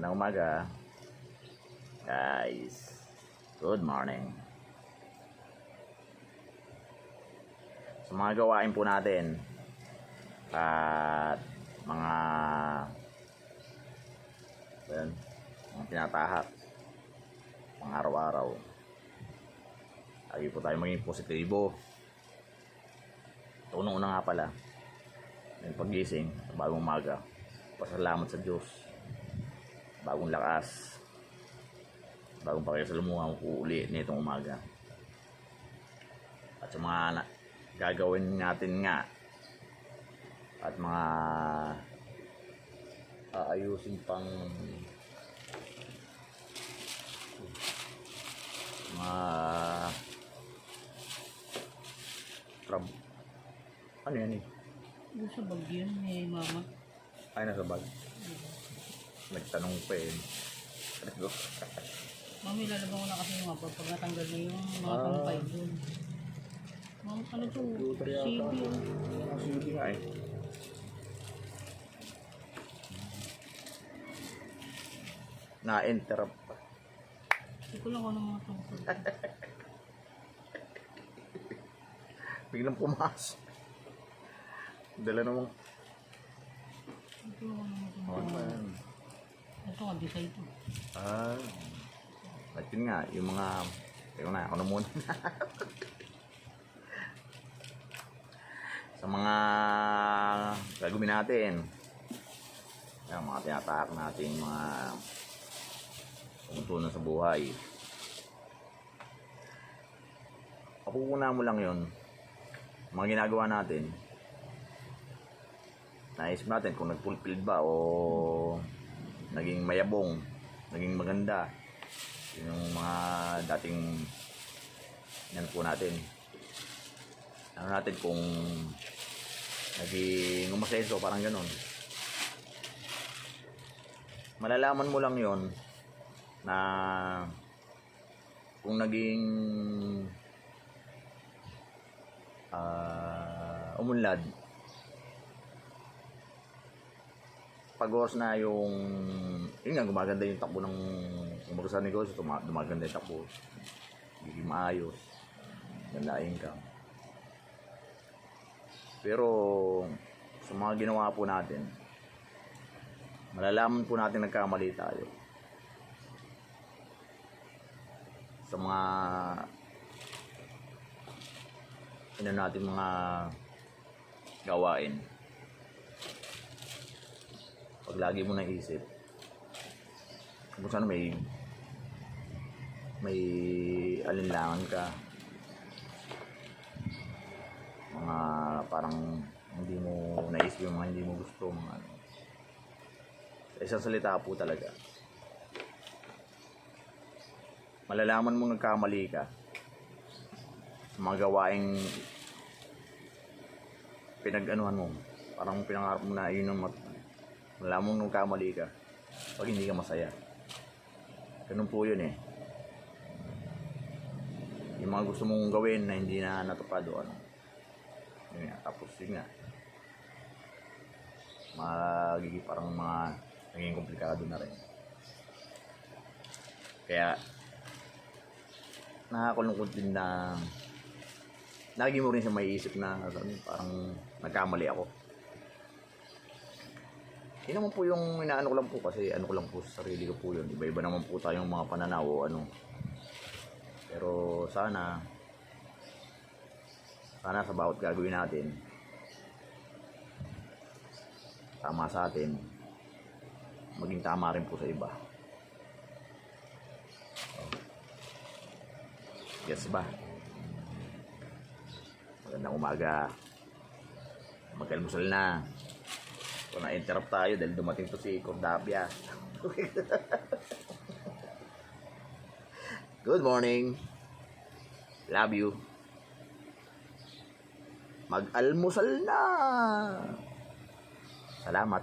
Magandang umaga, guys. Good morning. Sa mga gawain po natin at mga tinatahak pang araw-araw, lagi po tayo maging positibo. Unang-una nga pala, yung pagising sa bagong umaga, pasalamat sa Diyos, bagong lakas, bagong pakikisalumuha ko uli nitong umaga. At sa mga gagawin natin nga at mga aayusin pang mga ano yan eh? Doon sa bag yun, may mama. Ay, nasa bag. Nagtanong pa eh. Mami, lalabang ko na kasi yung mapa pag natanggal na yung mga kampay doon. Mama, ano to? CD yun. CD nga eh. Na-interrupt pa. Hindi ko lang ano mga tungkol. Biglang pumasok. Dala namang Hindi ko lang ano mga tungkol. man. Ito nga, design to. At yun nga, yung mga teka na, ako na muna. Sa mga gagawin natin, yung mga tinatahak natin, mga tumutunan sa buhay, papupunan mo lang yun. Mga ginagawa natin, naisip natin kung nag-fulfill ba o naging mayabong, naging maganda yung mga dating yan po natin. Ano natin kung naging umasenso, parang ganon. Malalaman mo lang yon na kung naging umunlad pag oras na yung yun nga, gumaganda yung takbo ng umaga sa negosyo, gumaganda yung takbo, hindi maayos, ganda income. Pero sa mga ginawa po natin, malalaman po natin nagkamali tayo sa mga natin mga gawain. Pag lagi mo naisip kung saan may alinlangan ka, mga parang hindi mo naisip yung mga hindi mo gusto, mga ano. Sa isang salita po talaga, malalaman mo nagkamali ka sa mga gawaing pinag-anuhan mo, parang pinangarap mo na yun ang malalaman mo nagkamali ka pag hindi ka masaya. Ganun po yun eh. Yung mga gusto mong gawin na hindi na natupad o ano, yun nga, tapos yun nga, magiging parang mga naging komplikado na rin. Kaya nakakalungkot din na lagi mo rin siya maiisip na parang nagkamali ako. Yun naman po yung inaano ko lang po, kasi ano ko lang po sa sarili ko po yun. Iba-iba naman po tayong mga pananaw o ano. Pero sana sa bawat gagawin natin, tama sa atin, maging tama rin po sa iba. Yes ba? Magandang umaga. Mag-almusal na. Kung na-interrupt tayo dahil dumating to si Cordapia. Good morning. Love you. Mag-almusal na. Salamat.